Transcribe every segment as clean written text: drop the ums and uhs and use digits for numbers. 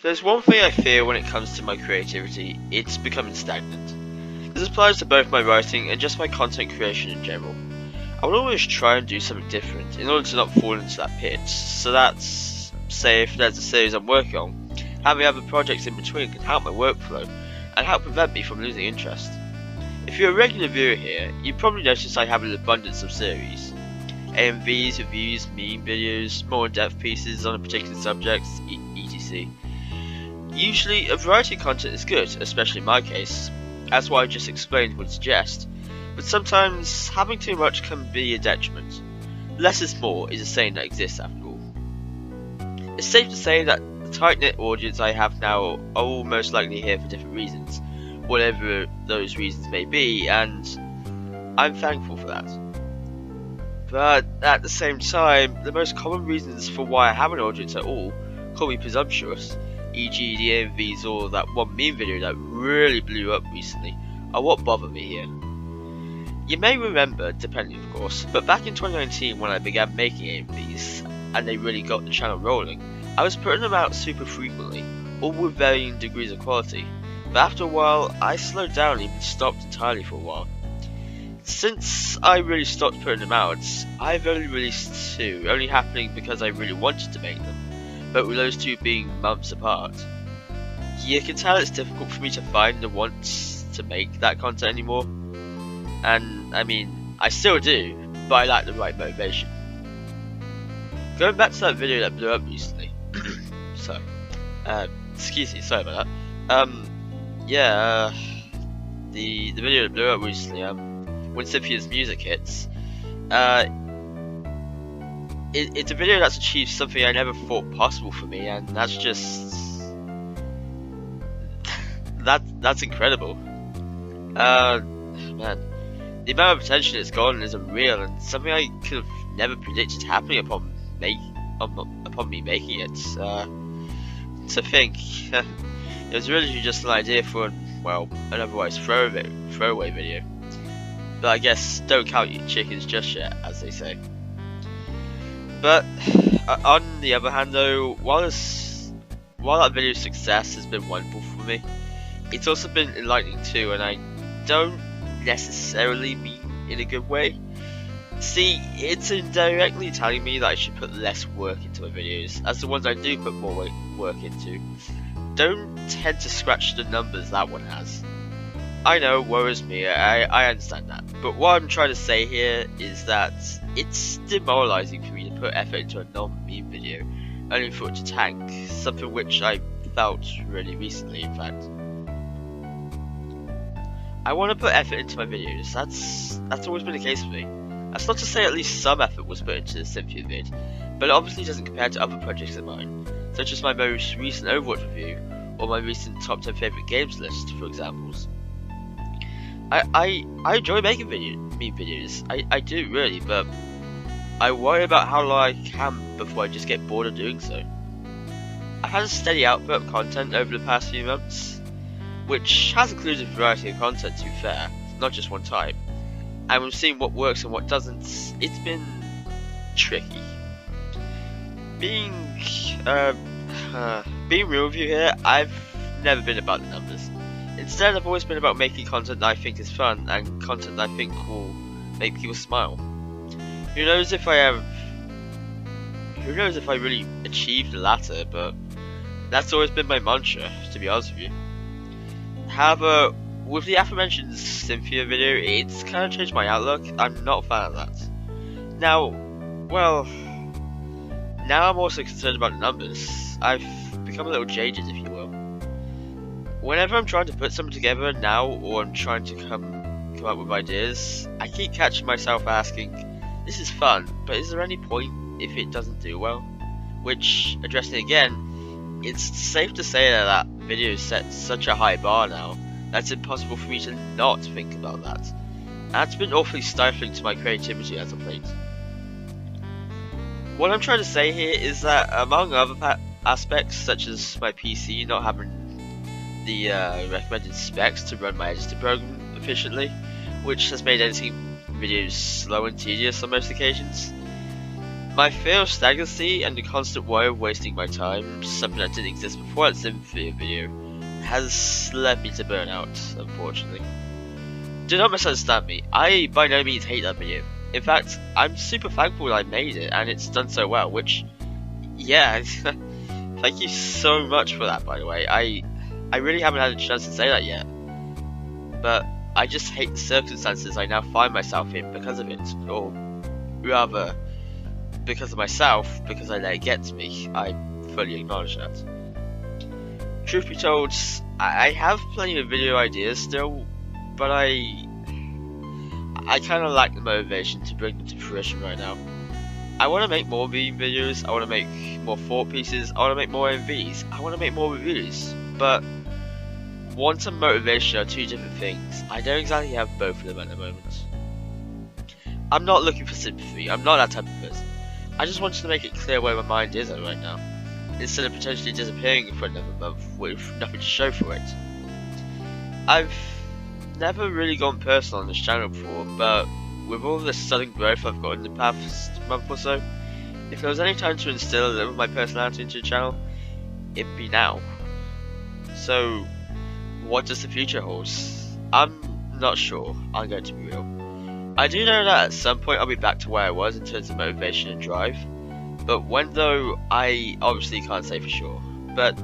There's one thing I fear when it comes to my creativity, it's becoming stagnant. This applies to both my writing and just my content creation in general. I will always try and do something different in order to not fall into that pit, so that's, say if there's a series I'm working on, having other projects in between can help my workflow and help prevent me from losing interest. If you're a regular viewer here, you probably noticed I have an abundance of series. AMVs, reviews, meme videos, more in-depth pieces on a particular subject, etc. Usually, a variety of content is good, especially in my case, as what I just explained would suggest, but sometimes having too much can be a detriment. Less is more is a saying that exists after all. It's safe to say that the tight-knit audience I have now are all most likely here for different reasons, whatever those reasons may be, and I'm thankful for that. But at the same time, the most common reasons for why I have an audience at all call me presumptuous, e.g. the AMVs or that one meme video that really blew up recently, are what bother me here. You may remember, depending of course, but back in 2019 when I began making AMVs, and they really got the channel rolling, I was putting them out super frequently, all with varying degrees of quality, but after a while I slowed down and even stopped entirely for a while. Since I really stopped putting them out, I've only released 2, only happening because I really wanted to make them, but with those 2 being months apart. You can tell it's difficult for me to find the want to make that content anymore, and I mean, I still do, but I lack the right motivation. Going back to that video that blew up recently, excuse me, sorry about that. The video that blew up recently, when Cynthia's music hits, it's a video that's achieved something I never thought possible for me, and that's just that's incredible. Man, the amount of attention it's gotten is unreal, and something I could have never predicted happening upon me making it. To think, it was really just an idea for an otherwise throwaway video. But I guess don't count your chickens just yet, as they say. But on the other hand though, while that video's success has been wonderful for me, it's also been enlightening too, and I don't necessarily mean in a good way. See, it's indirectly telling me that I should put less work into my videos, as the ones I do put more work into don't tend to scratch the numbers that one has. I know, worries me, I understand that, but what I'm trying to say here is that it's demoralizing for me to put effort into a non-meme video, only for it to tank, something which I felt really recently in fact. I want to put effort into my videos, that's always been the case for me. That's not to say at least some effort was put into the Cynthia vid, but it obviously doesn't compare to other projects of mine, such as my most recent Overwatch review, or my recent top 10 favourite games list, for examples. I enjoy making meme videos, I do really, but I worry about how long I can before I just get bored of doing so. I've had a steady output of content over the past few months, which has included a variety of content to be fair, not just one type, and we've seen what works and what doesn't. It's been tricky. Being real with you here, I've never been about the numbers. Instead, I've always been about making content that I think is fun and content that I think will make people smile. Who knows if I really achieved the latter, but that's always been my mantra, to be honest with you. However, with the aforementioned Cynthia video, it's kind of changed my outlook. I'm not a fan of that. Now I'm also concerned about the numbers. I've become a little jaded, if you will. Whenever I'm trying to put something together now, or I'm trying to come up with ideas, I keep catching myself asking, this is fun, but is there any point if it doesn't do well? Which, addressing again, it's safe to say that video sets such a high bar now, that it's impossible for me to not think about that. And that's been awfully stifling to my creativity as of late. What I'm trying to say here is that among other aspects, such as my PC not having the recommended specs to run my editing program efficiently, which has made editing videos slow and tedious on most occasions, My fear of stagnancy and the constant worry of wasting my time, something that didn't exist before that Sympathy video, has led me to burnout, unfortunately. Do not misunderstand me, I by no means hate that video. In fact, I'm super thankful that I made it and it's done so well, which, yeah, thank you so much for that, by the way. I really haven't had a chance to say that yet. But I just hate the circumstances I now find myself in because of it, or rather, because of myself, because I let it get to me. I fully acknowledge that. Truth be told, I have plenty of video ideas still, but I kind of lack the motivation to bring them to fruition right now. I want to make more meme videos, I want to make more thought pieces, I want to make more MVs, I want to make more reviews, but want and motivation are two different things. I don't exactly have both of them at the moment. I'm not looking for sympathy, I'm not that type of person. I just wanted to make it clear where my mind is at right now, instead of potentially disappearing for another month with nothing to show for it. I've never really gone personal on this channel before, but with all the sudden growth I've got in the past month or so, if there was any time to instill a little of my personality into the channel, it'd be now. So, what does the future hold? I'm not sure, I'm going to be real. I do know that at some point I'll be back to where I was in terms of motivation and drive, but when though, I obviously can't say for sure. But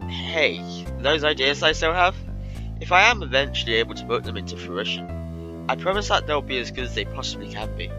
hey, those ideas I still have, if I am eventually able to put them into fruition, I promise that they'll be as good as they possibly can be.